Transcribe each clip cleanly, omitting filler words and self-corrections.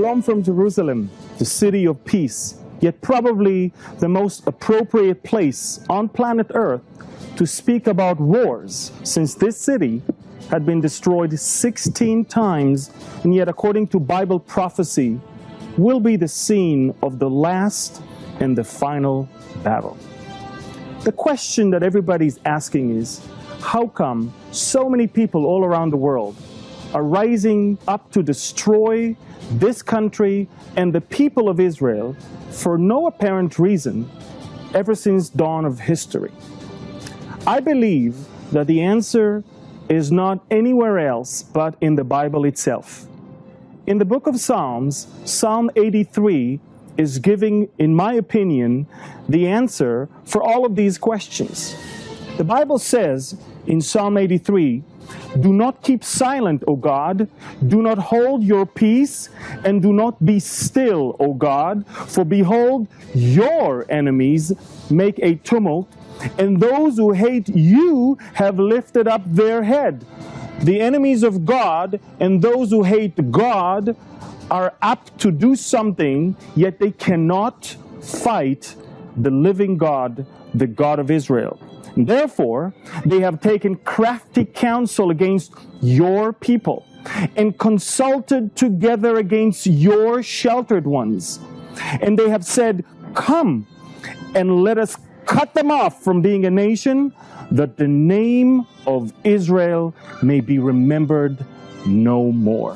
Shalom from Jerusalem, the city of peace, yet probably the most appropriate place on planet Earth to speak about wars, since this city had been destroyed 16 times, and yet according to Bible prophecy, will be the scene of the last and the final battle. The question that everybody's asking is, how come so many people all around the world are rising up to destroy this country and the people of Israel for no apparent reason ever since dawn of history? I believe that the answer is not anywhere else but in the Bible itself. In the book of Psalms, Psalm 83 is giving, in my opinion, the answer for all of these questions. The Bible says in Psalm 83, "Do not keep silent, O God. Do not hold your peace, and do not be still, O God. For behold, your enemies make a tumult, and those who hate you have lifted up their head." The enemies of God and those who hate God are apt to do something, yet they cannot fight the living God, the God of Israel. Therefore, they have taken crafty counsel against your people and consulted together against your sheltered ones. And they have said, "Come and let us cut them off from being a nation, that the name of Israel may be remembered no more."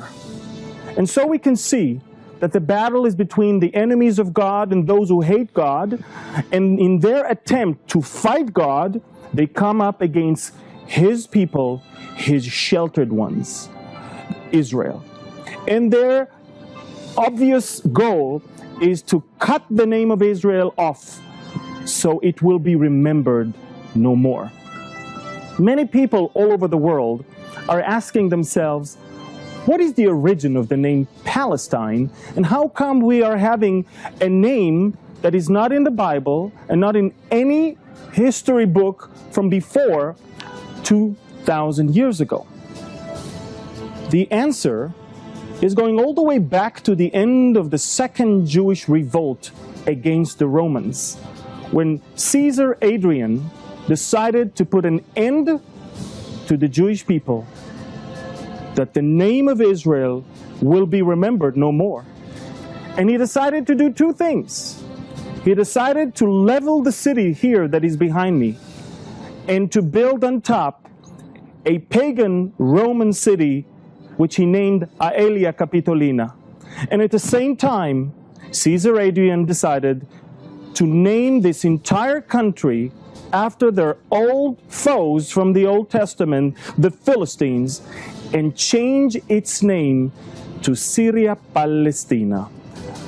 And so we can see that the battle is between the enemies of God and those who hate God, and in their attempt to fight God, they come up against His people, His sheltered ones, Israel. And their obvious goal is to cut the name of Israel off so it will be remembered no more. Many people all over the world are asking themselves, what is the origin of the name Palestine, and how come we are having a name that is not in the Bible and not in any history book from before 2,000 years ago? The answer is going all the way back to the end of the Second Jewish Revolt against the Romans, when Caesar Adrian decided to put an end to the Jewish people, that the name of Israel will be remembered no more. And he decided to do two things. He decided to level the city here that is behind me and to build on top a pagan Roman city which he named Aelia Capitolina. And at the same time, Caesar Adrian decided to name this entire country after their old foes from the Old Testament, the Philistines, and change its name to Syria Palestina,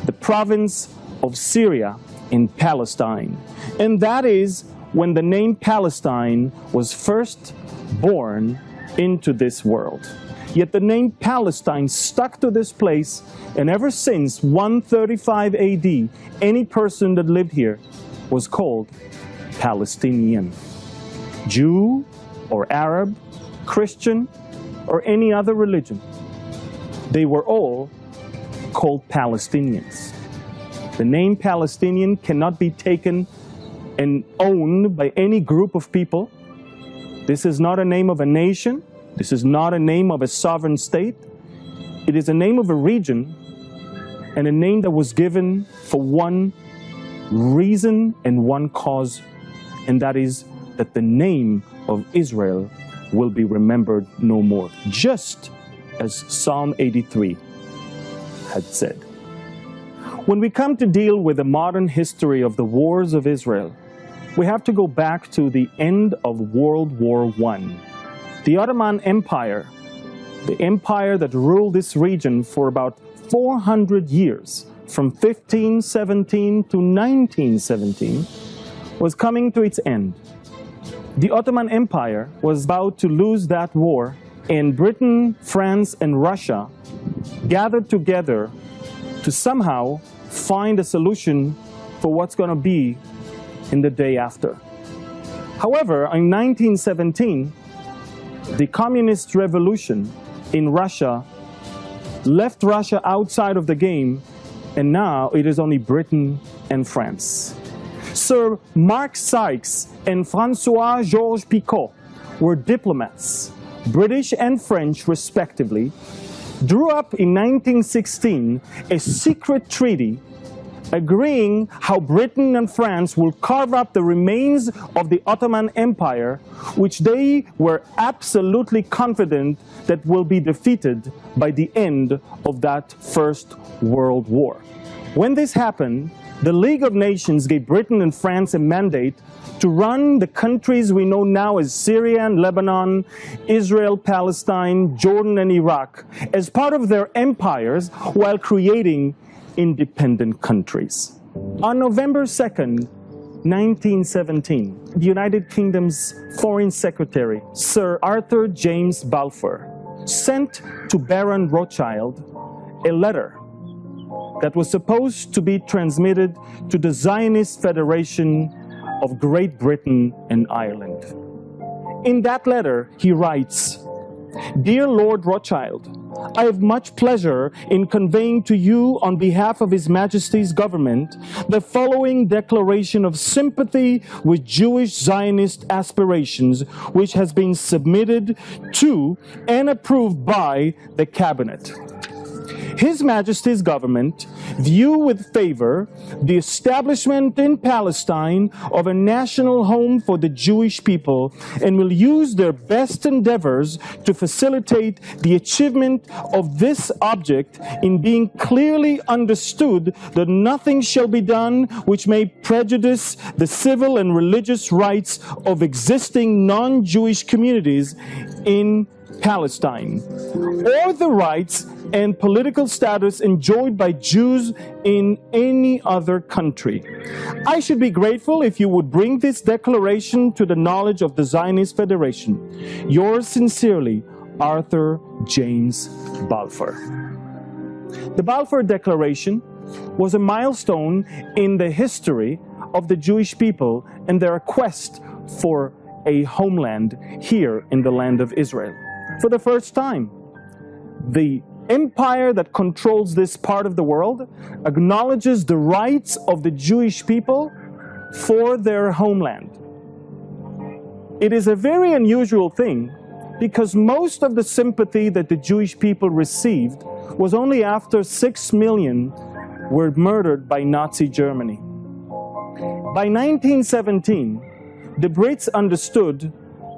the province of Syria in Palestine. And that is when the name Palestine was first born into this world. Yet the name Palestine stuck to this place, and ever since 135 AD, any person that lived here was called Palestinian. Jew or Arab, Christian, or any other religion, they were all called Palestinians. The name Palestinian cannot be taken and owned by any group of people. This is not a name of a nation. This is not a name of a sovereign state. It is a name of a region, and a name that was given for one reason and one cause, and that is that the name of Israel will be remembered no more, just as Psalm 83 had said. When we come to deal with the modern history of the wars of Israel, we have to go back to the end of World War I. The Ottoman Empire, the empire that ruled this region for about 400 years, from 1517 to 1917, was coming to its end. The Ottoman Empire was about to lose that war, and Britain, France, and Russia gathered together to somehow find a solution for what's going to be in the day after. However, in 1917, the communist revolution in Russia left Russia outside of the game, and now it is only Britain and France. Sir Mark Sykes and François-Georges Picot were diplomats, British and French respectively, drew up in 1916 a secret treaty agreeing how Britain and France will carve up the remains of the Ottoman Empire, which they were absolutely confident that will be defeated by the end of that First World War. When this happened, the League of Nations gave Britain and France a mandate to run the countries we know now as Syria and Lebanon, Israel, Palestine, Jordan, and Iraq as part of their empires while creating independent countries. On November 2nd, 1917, the United Kingdom's Foreign Secretary, Sir Arthur James Balfour, sent to Baron Rothschild a letter that was supposed to be transmitted to the Zionist Federation of Great Britain and Ireland. In that letter, he writes, "Dear Lord Rothschild, I have much pleasure in conveying to you on behalf of His Majesty's government the following declaration of sympathy with Jewish Zionist aspirations, which has been submitted to and approved by the Cabinet. His Majesty's government view with favor the establishment in Palestine of a national home for the Jewish people and will use their best endeavors to facilitate the achievement of this object in being clearly understood that nothing shall be done which may prejudice the civil and religious rights of existing non-Jewish communities in Palestine, or the rights and political status enjoyed by Jews in any other country. I should be grateful if you would bring this declaration to the knowledge of the Zionist Federation. Yours sincerely, Arthur James Balfour." The Balfour Declaration was a milestone in the history of the Jewish people and their quest for a homeland here in the land of Israel. For the first time, the empire that controls this part of the world acknowledges the rights of the Jewish people for their homeland. It is a very unusual thing because most of the sympathy that the Jewish people received was only after 6 million were murdered by Nazi Germany. By 1917, the Brits understood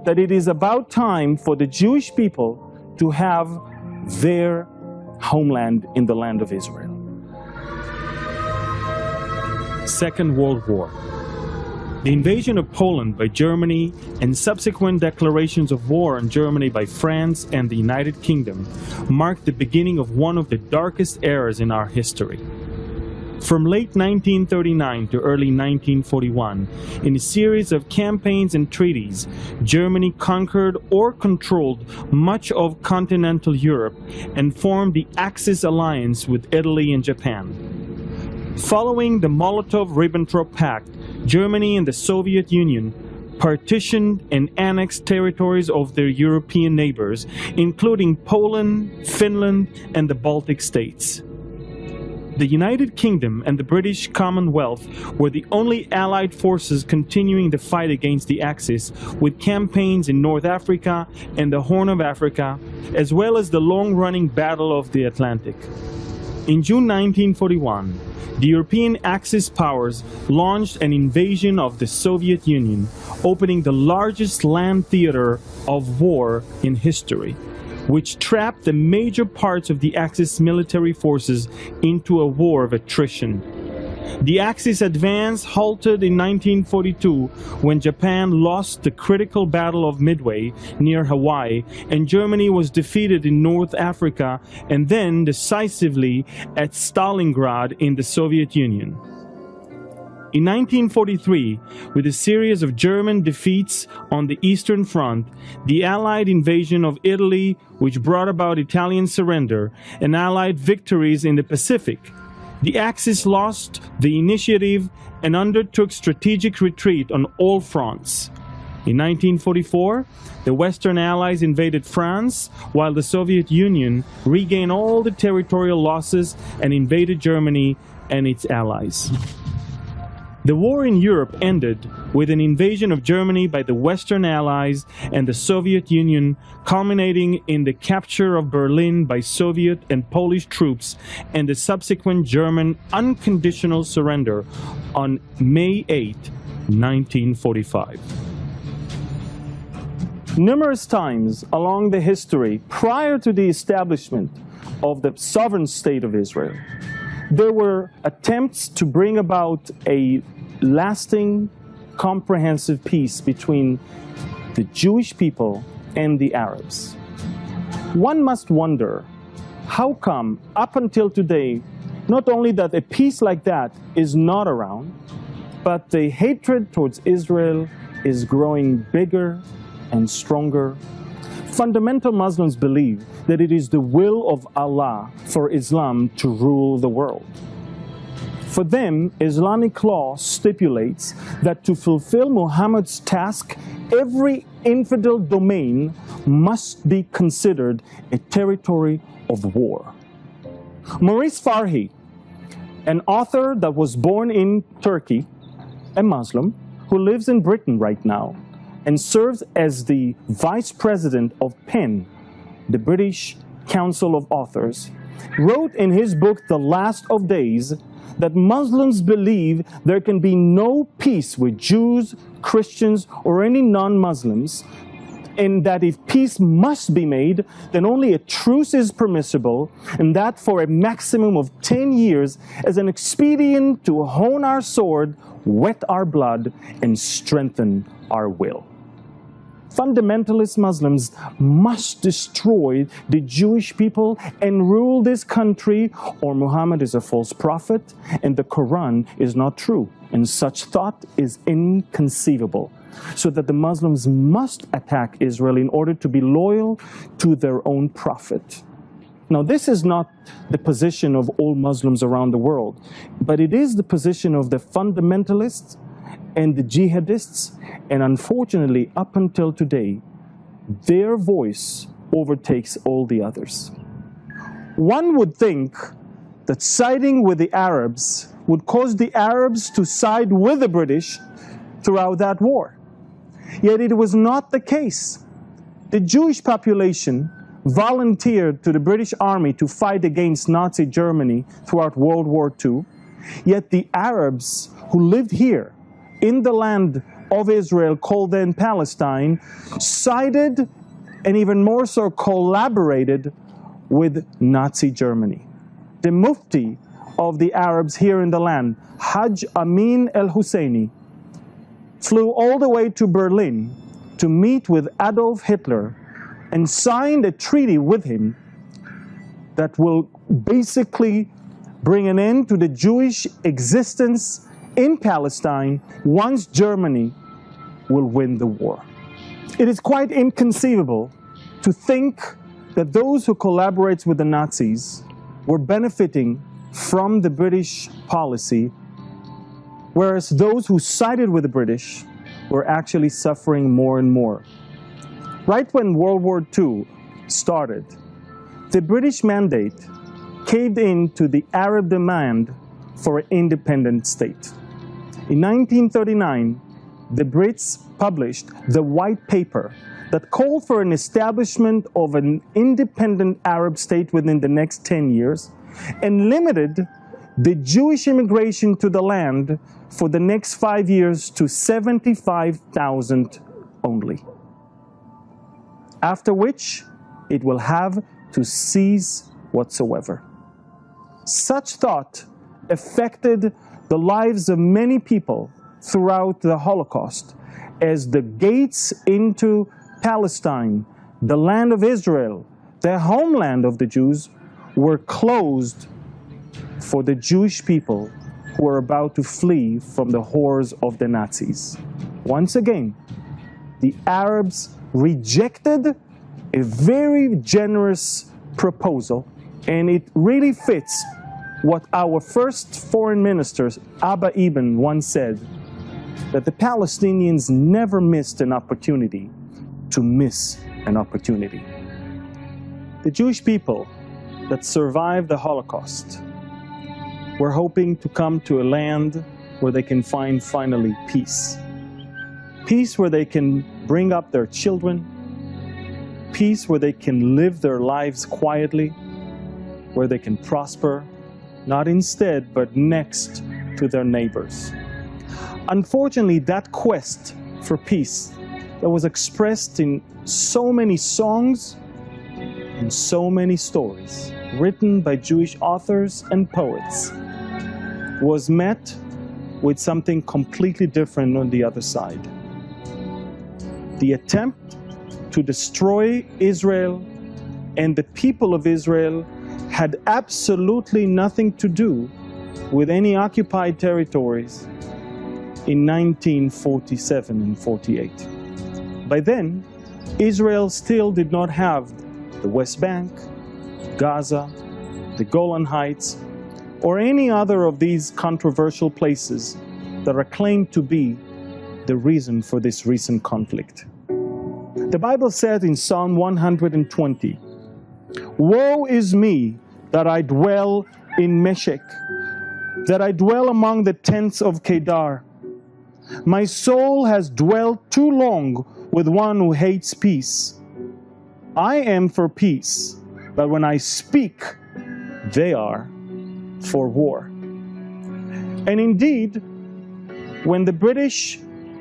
that it is about time for the Jewish people to have their homeland in the land of Israel. Second World War. The invasion of Poland by Germany and subsequent declarations of war on Germany by France and the United Kingdom marked the beginning of one of the darkest eras in our history. From late 1939 to early 1941, in a series of campaigns and treaties, Germany conquered or controlled much of continental Europe and formed the Axis alliance with Italy and Japan. Following the Molotov-Ribbentrop Pact, Germany and the Soviet Union partitioned and annexed territories of their European neighbors, including Poland, Finland, and the Baltic states. The United Kingdom and the British Commonwealth were the only Allied forces continuing the fight against the Axis, with campaigns in North Africa and the Horn of Africa, as well as the long-running Battle of the Atlantic. In June 1941, the European Axis powers launched an invasion of the Soviet Union, opening the largest land theater of war in history, which trapped the major parts of the Axis military forces into a war of attrition. The Axis advance halted in 1942 when Japan lost the critical Battle of Midway near Hawaii, and Germany was defeated in North Africa and then decisively at Stalingrad in the Soviet Union. In 1943, with a series of German defeats on the Eastern Front, the Allied invasion of Italy, which brought about Italian surrender, and Allied victories in the Pacific, the Axis lost the initiative and undertook strategic retreat on all fronts. In 1944, the Western Allies invaded France, while the Soviet Union regained all the territorial losses and invaded Germany and its allies. The war in Europe ended with an invasion of Germany by the Western Allies and the Soviet Union, culminating in the capture of Berlin by Soviet and Polish troops and the subsequent German unconditional surrender on May 8, 1945. Numerous times along the history prior to the establishment of the sovereign state of Israel, there were attempts to bring about a lasting, comprehensive peace between the Jewish people and the Arabs. One must wonder, how come up until today, not only that a peace like that is not around, but the hatred towards Israel is growing bigger and stronger? Fundamental Muslims believe that it is the will of Allah for Islam to rule the world. For them, Islamic law stipulates that to fulfill Muhammad's task, every infidel domain must be considered a territory of war. Maurice Farhi, an author that was born in Turkey, a Muslim, who lives in Britain right now, and serves as the Vice President of PEN, the British Council of Authors, wrote in his book, The Last of Days, that Muslims believe there can be no peace with Jews, Christians, or any non-Muslims, and that if peace must be made, then only a truce is permissible, and that for a maximum of 10 years as an expedient to hone our sword, wet our blood, and strengthen our will. Fundamentalist Muslims must destroy the Jewish people and rule this country, or Muhammad is a false prophet and the Quran is not true. And such thought is inconceivable. So that the Muslims must attack Israel in order to be loyal to their own prophet. Now, this is not the position of all Muslims around the world, but it is the position of the fundamentalists and the jihadists, and unfortunately, up until today, their voice overtakes all the others. One would think that siding with the Arabs would cause the Arabs to side with the British throughout that war. Yet it was not the case. The Jewish population volunteered to the British Army to fight against Nazi Germany throughout World War II, yet the Arabs who lived here in the land of Israel, called then Palestine, sided and even more so collaborated with Nazi Germany. The Mufti of the Arabs here in the land, Hajj Amin al-Husseini, flew all the way to Berlin to meet with Adolf Hitler and signed a treaty with him that will basically bring an end to the Jewish existence in Palestine once Germany will win the war. It is quite inconceivable to think that those who collaborate with the Nazis were benefiting from the British policy, whereas those who sided with the British were actually suffering more and more. Right when World War II started, the British mandate caved in to the Arab demand for an independent state. In 1939, the Brits published the White Paper that called for an establishment of an independent Arab state within the next 10 years and limited the Jewish immigration to the land for the next 5 years to 75,000 only. After which, it will have to cease whatsoever. Such thought affected the lives of many people throughout the Holocaust, as the gates into Palestine, the land of Israel, the homeland of the Jews, were closed for the Jewish people who were about to flee from the horrors of the Nazis. Once again, the Arabs rejected a very generous proposal, and it really fits what our first foreign minister, Abba Eban, once said, that the Palestinians never missed an opportunity to miss an opportunity. The Jewish people that survived the Holocaust were hoping to come to a land where they can find finally peace. Peace where they can bring up their children, peace where they can live their lives quietly, where they can prosper, not instead, but next to their neighbors. Unfortunately, that quest for peace that was expressed in so many songs and so many stories written by Jewish authors and poets was met with something completely different on the other side. The attempt to destroy Israel and the people of Israel had absolutely nothing to do with any occupied territories in 1947 and 48. By then, Israel still did not have the West Bank, Gaza, the Golan Heights, or any other of these controversial places that are claimed to be the reason for this recent conflict. The Bible said in Psalm 120, "Woe is me that I dwell in Meshech, that I dwell among the tents of Kedar. My soul has dwelt too long with one who hates peace. I am for peace, but when I speak, they are for war." And indeed, when the British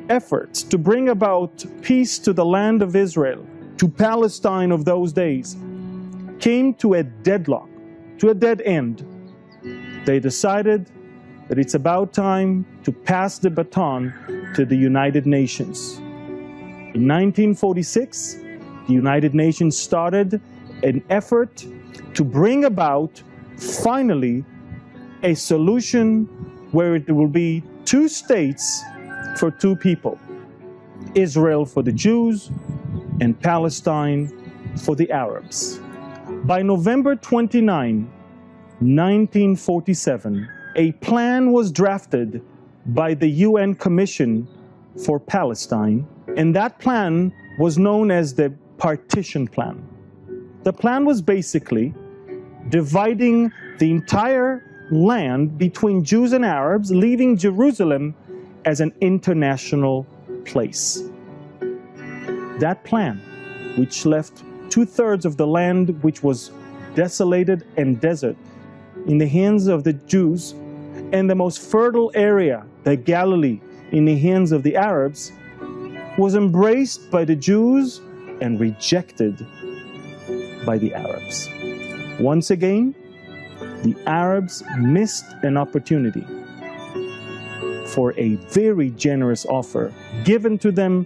efforts to bring about peace to the land of Israel, to Palestine of those days, came to a deadlock, to a dead end, they decided that it's about time to pass the baton to the United Nations. In 1946, the United Nations started an effort to bring about, finally, a solution where it will be two states for two people, Israel for the Jews and Palestine for the Arabs. By November 29, 1947, a plan was drafted by the UN Commission for Palestine, and that plan was known as the Partition Plan. The plan was basically dividing the entire land between Jews and Arabs, leaving Jerusalem as an international place. That plan, which left 2/3 of the land which was desolated and desert in the hands of the Jews, and the most fertile area, the Galilee, in the hands of the Arabs, was embraced by the Jews and rejected by the Arabs. Once again, the Arabs missed an opportunity for a very generous offer given to them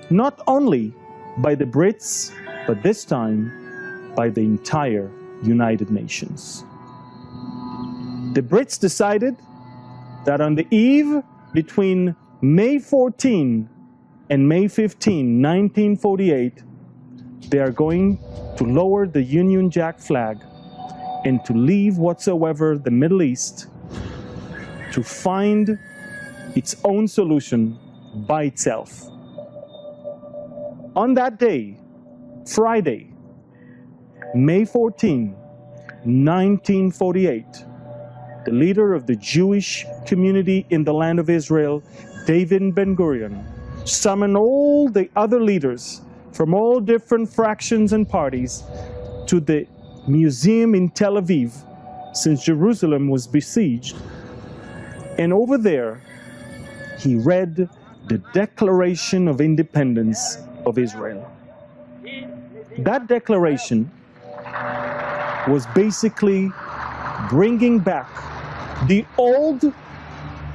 not only by the Brits, but this time by the entire United Nations. The Brits decided that on the eve between May 14 and May 15, 1948, they are going to lower the Union Jack flag and to leave whatsoever the Middle East to find its own solution by itself. On that day, Friday, May 14, 1948, the leader of the Jewish community in the land of Israel, David Ben-Gurion, summoned all the other leaders from all different fractions and parties to the museum in Tel Aviv, since Jerusalem was besieged. And over there, he read the Declaration of Independence of Israel. That declaration was basically bringing back the old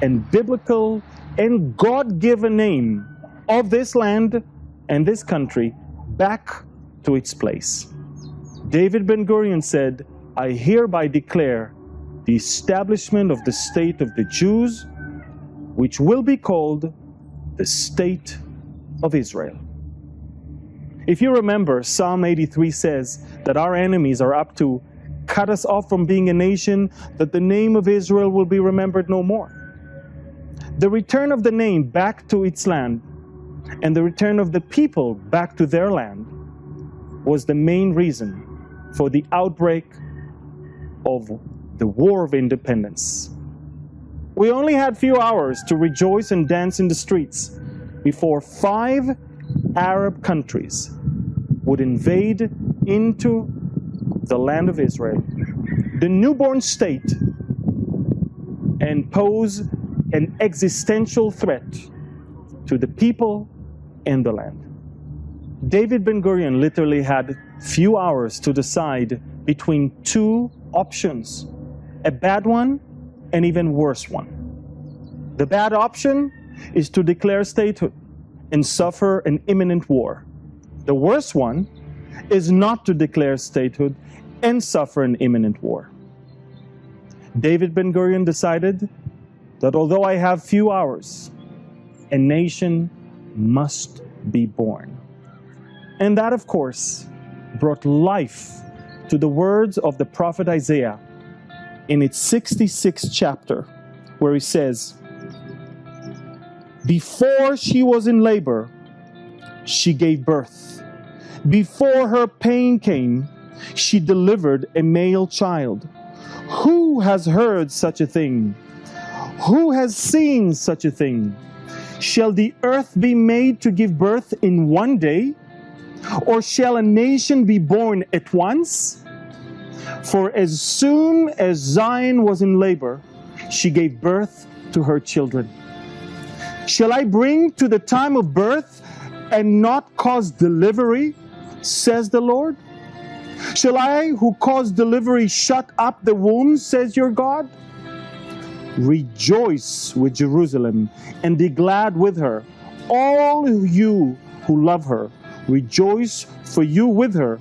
and biblical and God-given name of this land and this country back to its place. David Ben-Gurion said, "I hereby declare the establishment of the state of the Jews, which will be called the State of Israel." If you remember, Psalm 83 says that our enemies are up to cut us off from being a nation, that the name of Israel will be remembered no more. The return of the name back to its land and the return of the people back to their land was the main reason for the outbreak of the War of Independence. We only had few hours to rejoice and dance in the streets before 5 Arab countries would invade into the land of Israel, the newborn state, and pose an existential threat to the people and the land. David Ben-Gurion literally had few hours to decide between 2 options, a bad one and even worse one. The bad option is to declare statehood and suffer an imminent war. The worst one is not to declare statehood and suffer an imminent war. David Ben-Gurion decided that although I have few hours, a nation must be born. And that, of course, brought life to the words of the prophet Isaiah in its 66th chapter, where he says, "Before she was in labor, she gave birth. Before her pain came, she delivered a male child. Who has heard such a thing? Who has seen such a thing? Shall the earth be made to give birth in one day? Or shall a nation be born at once? For as soon as Zion was in labor, she gave birth to her children. Shall I bring to the time of birth and not cause delivery, says the Lord? Shall I, who cause delivery, shut up the womb, says your God? Rejoice with Jerusalem and be glad with her, all you who love her. Rejoice for you with her,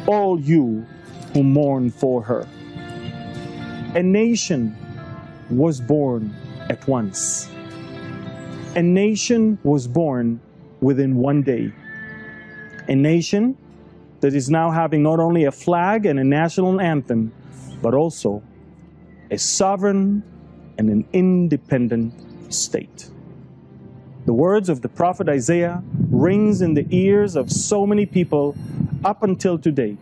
all you who mourn for her." A nation was born at once. A nation was born within one day. A nation that is now having not only a flag and a national anthem, but also a sovereign and an independent state. The words of the prophet Isaiah rings in the ears of so many people up until today.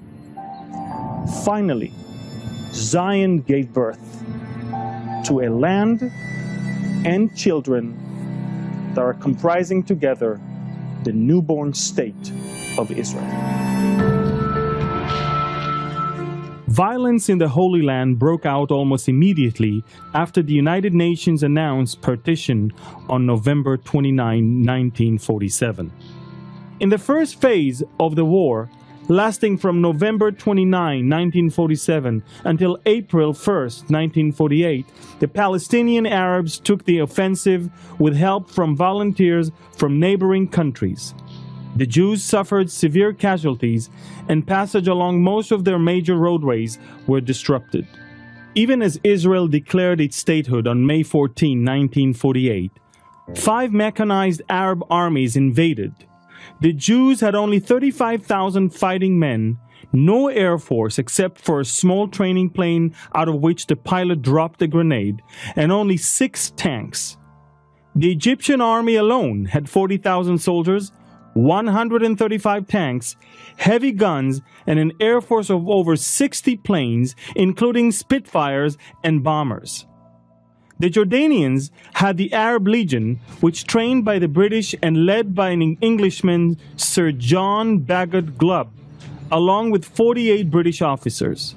Finally, Zion gave birth to a land and children that are comprising together the newborn state of Israel. Violence in the Holy Land broke out almost immediately after the United Nations announced partition on November 29, 1947. In the first phase of the war, lasting from November 29, 1947 until April 1, 1948, the Palestinian Arabs took the offensive with help from volunteers from neighboring countries. The Jews suffered severe casualties, and passage along most of their major roadways were disrupted. Even as Israel declared its statehood on May 14, 1948, 5 mechanized Arab armies invaded. The Jews had only 35,000 fighting men, no air force except for a small training plane out of which the pilot dropped a grenade, and only 6 tanks. The Egyptian army alone had 40,000 soldiers, 135 tanks, heavy guns, and an air force of over 60 planes, including Spitfires and bombers. The Jordanians had the Arab Legion, which trained by the British and led by an Englishman, Sir John Bagot Glubb, along with 48 British officers.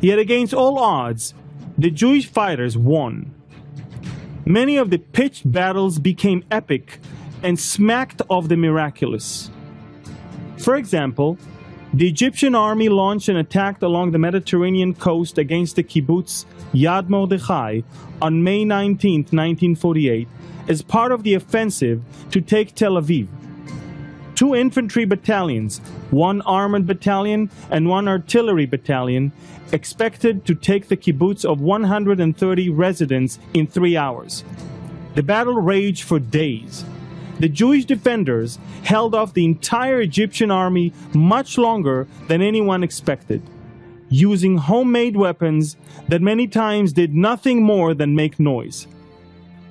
Yet against all odds, the Jewish fighters won. Many of the pitched battles became epic and smacked of the miraculous. For example, the Egyptian army launched an attack along the Mediterranean coast against the kibbutz Yad Mordechai on May 19, 1948, as part of the offensive to take Tel Aviv. 2 infantry battalions, 1 armored battalion and 1 artillery battalion, expected to take the kibbutz of 130 residents in 3 hours. The battle raged for days. The Jewish defenders held off the entire Egyptian army much longer than anyone expected, using homemade weapons that many times did nothing more than make noise.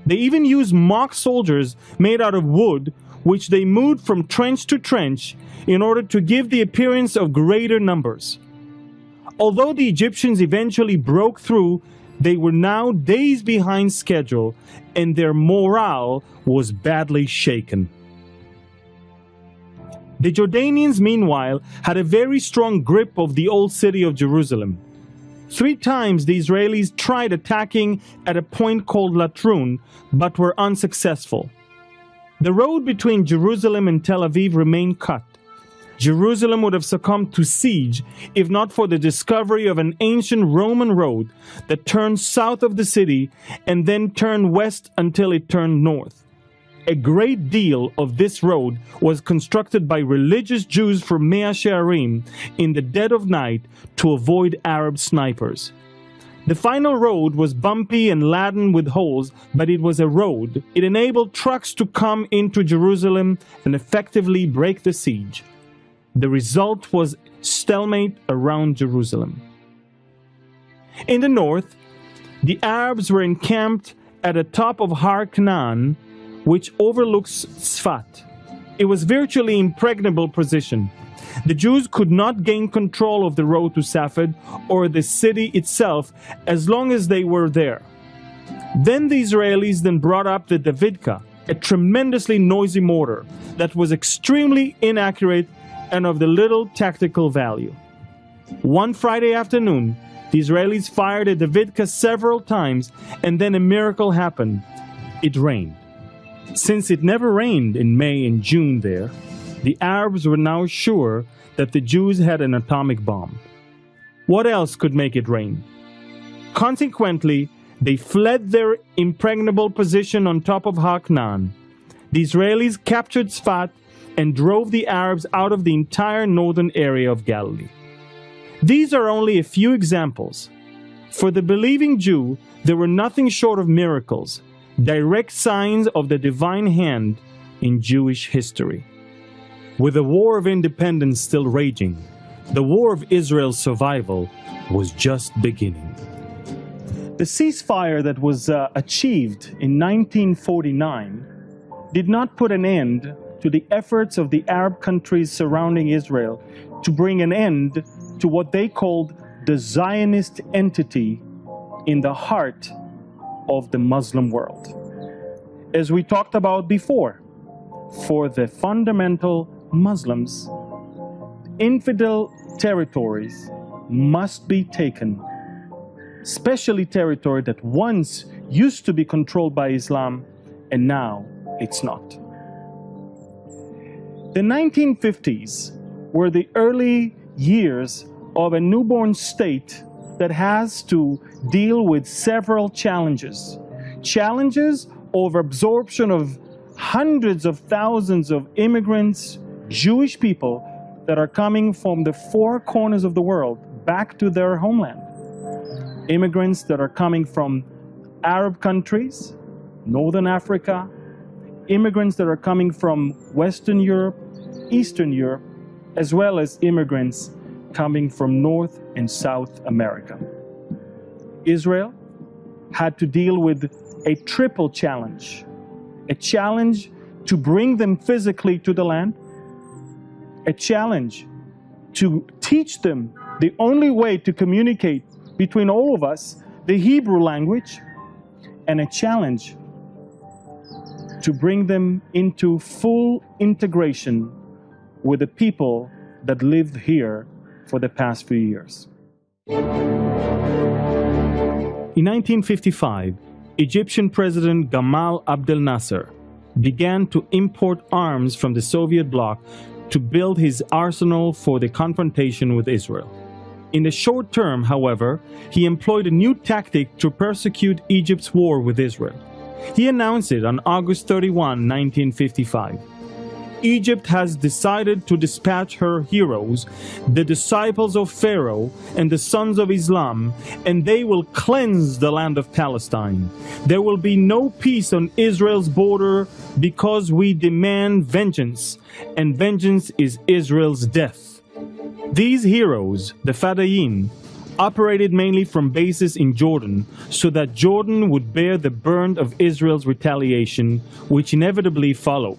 They even used mock soldiers made out of wood, which they moved from trench to trench in order to give the appearance of greater numbers. Although the Egyptians eventually broke through, they were now days behind schedule, and their morale was badly shaken. The Jordanians, meanwhile, had a very strong grip of the old city of Jerusalem. 3 times the Israelis tried attacking at a point called Latrun, but were unsuccessful. The road between Jerusalem and Tel Aviv remained cut. Jerusalem would have succumbed to siege if not for the discovery of an ancient Roman road that turned south of the city and then turned west until it turned north. A great deal of this road was constructed by religious Jews from Mea Shearim in the dead of night to avoid Arab snipers. The final road was bumpy and laden with holes, but it was a road. It enabled trucks to come into Jerusalem and effectively break the siege. The result was stalemate around Jerusalem. In the north, the Arabs were encamped at the top of Har Canaan, which overlooks Tzfat. It was virtually impregnable position. The Jews could not gain control of the road to Safed or the city itself as long as they were there. Then the Israelis then brought up the Davidka, a tremendously noisy mortar that was extremely inaccurate and of the little tactical value. One Friday afternoon, the Israelis fired a Davidka several times, and then a miracle happened. It rained. Since it never rained in May and June there, the Arabs were now sure that the Jews had an atomic bomb. What else could make it rain? Consequently, they fled their impregnable position on top of Har Canaan. The Israelis captured Tzfat and drove the Arabs out of the entire northern area of Galilee. These are only a few examples. For the believing Jew, there were nothing short of miracles, direct signs of the divine hand in Jewish history. With the War of Independence still raging, the War of Israel's survival was just beginning. The ceasefire that was achieved in 1949 did not put an end to the efforts of the Arab countries surrounding Israel to bring an end to what they called the Zionist entity in the heart of the Muslim world. As we talked about before, for the fundamental Muslims, infidel territories must be taken, especially territory that once used to be controlled by Islam and now it's not. The 1950s were the early years of a newborn state that has to deal with several challenges. Challenges over absorption of hundreds of thousands of immigrants, Jewish people that are coming from the 4 corners of the world back to their homeland. Immigrants that are coming from Arab countries, Northern Africa, immigrants that are coming from Western Europe, Eastern Europe, as well as immigrants coming from North and South America. Israel had to deal with a triple challenge. A challenge to bring them physically to the land, a challenge to teach them the only way to communicate between all of us, the Hebrew language, and a challenge to bring them into full integration with the people that lived here for the past few years. In 1955, Egyptian President Gamal Abdel Nasser began to import arms from the Soviet bloc to build his arsenal for the confrontation with Israel. In the short term, however, he employed a new tactic to persecute Egypt's war with Israel. He announced it on August 31, 1955. Egypt has decided to dispatch her heroes, the disciples of Pharaoh and the sons of Islam, and they will cleanse the land of Palestine. There will be no peace on Israel's border because we demand vengeance, and vengeance is Israel's death. These heroes, the Fadayin, operated mainly from bases in Jordan, so that Jordan would bear the brunt of Israel's retaliation, which inevitably followed.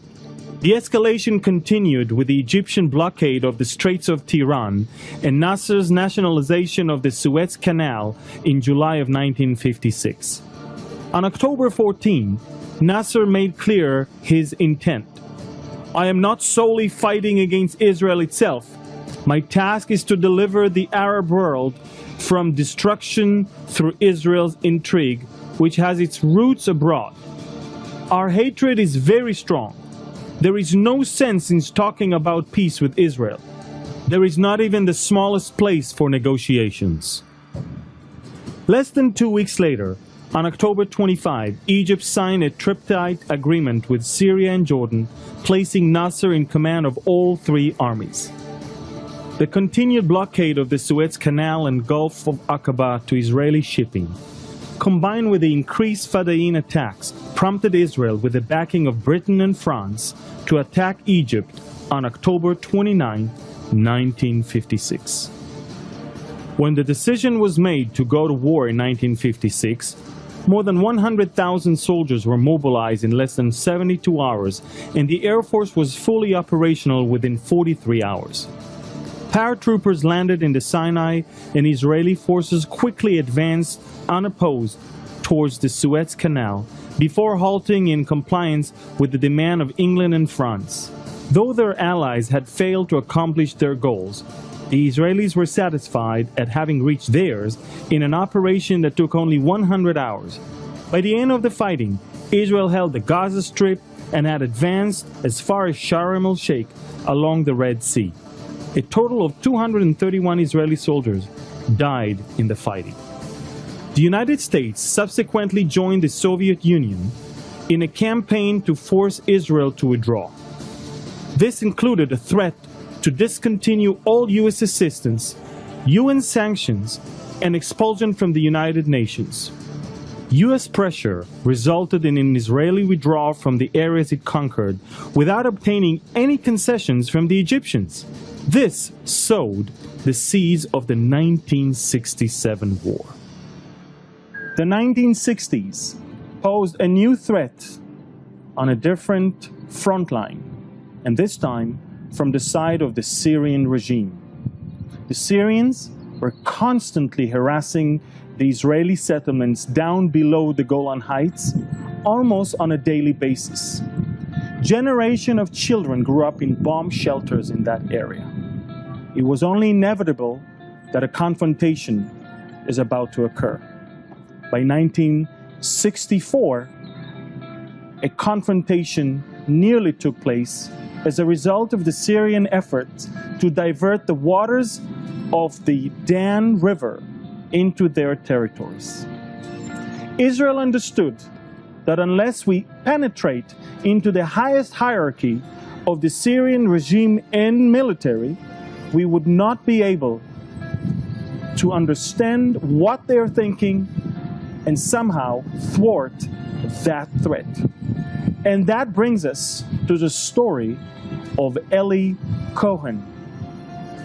The escalation continued with the Egyptian blockade of the Straits of Tiran and Nasser's nationalization of the Suez Canal in July of 1956. On October 14, Nasser made clear his intent. "I am not solely fighting against Israel itself. My task is to deliver the Arab world from destruction through Israel's intrigue, which has its roots abroad. Our hatred is very strong. There is no sense in talking about peace with Israel. There is not even the smallest place for negotiations." Less than 2 weeks later, on October 25, Egypt signed a tripartite agreement with Syria and Jordan, placing Nasser in command of all three armies. The continued blockade of the Suez Canal and Gulf of Aqaba to Israeli shipping, combined with the increased Fadain attacks, prompted Israel, with the backing of Britain and France, to attack Egypt on October 29, 1956. When the decision was made to go to war in 1956, more than 100,000 soldiers were mobilized in less than 72 hours, and the Air Force was fully operational within 43 hours. Paratroopers landed in the Sinai, and Israeli forces quickly advanced unopposed towards the Suez Canal, before halting in compliance with the demand of England and France. Though their allies had failed to accomplish their goals, the Israelis were satisfied at having reached theirs in an operation that took only 100 hours. By the end of the fighting, Israel held the Gaza Strip and had advanced as far as Sharm el-Sheikh along the Red Sea. A total of 231 Israeli soldiers died in the fighting. The United States subsequently joined the Soviet Union in a campaign to force Israel to withdraw. This included a threat to discontinue all U.S. assistance, UN sanctions, and expulsion from the United Nations. U.S. pressure resulted in an Israeli withdrawal from the areas it conquered without obtaining any concessions from the Egyptians. This sowed the seeds of the 1967 war. The 1960s posed a new threat on a different front line, and this time from the side of the Syrian regime. The Syrians were constantly harassing the Israeli settlements down below the Golan Heights, almost on a daily basis. Generations of children grew up in bomb shelters in that area. It was only inevitable that a confrontation is about to occur. By 1964, a confrontation nearly took place as a result of the Syrian efforts to divert the waters of the Dan River into their territories. Israel understood that unless we penetrate into the highest hierarchy of the Syrian regime and military, we would not be able to understand what they're thinking and somehow thwart that threat. And that brings us to the story of Eli Cohen,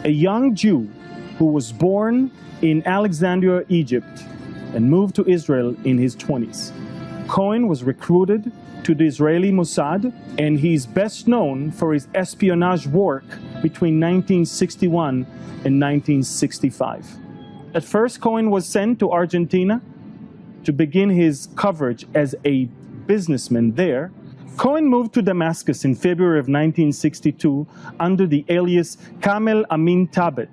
a young Jew who was born in Alexandria, Egypt, and moved to Israel in his 20s. Cohen was recruited to the Israeli Mossad, and he's best known for his espionage work between 1961 and 1965. At first, Cohen was sent to Argentina to begin his coverage as a businessman there. Cohen moved to Damascus in February of 1962 under the alias Kamel Amin Tabet,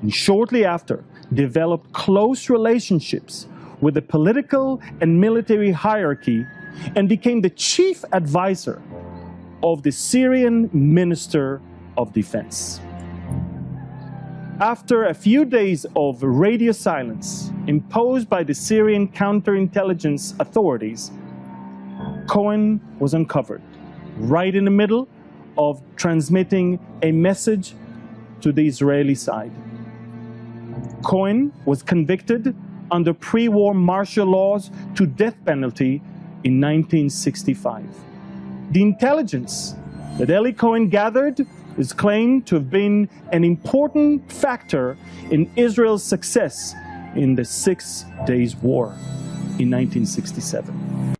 and shortly after developed close relationships with the political and military hierarchy and became the chief advisor of the Syrian Minister of Defense. After a few days of radio silence imposed by the Syrian counterintelligence authorities, Cohen was uncovered, right in the middle of transmitting a message to the Israeli side. Cohen was convicted under pre-war martial laws to death penalty in 1965. The intelligence that Eli Cohen gathered is claimed to have been an important factor in Israel's success in the 6 Days War in 1967.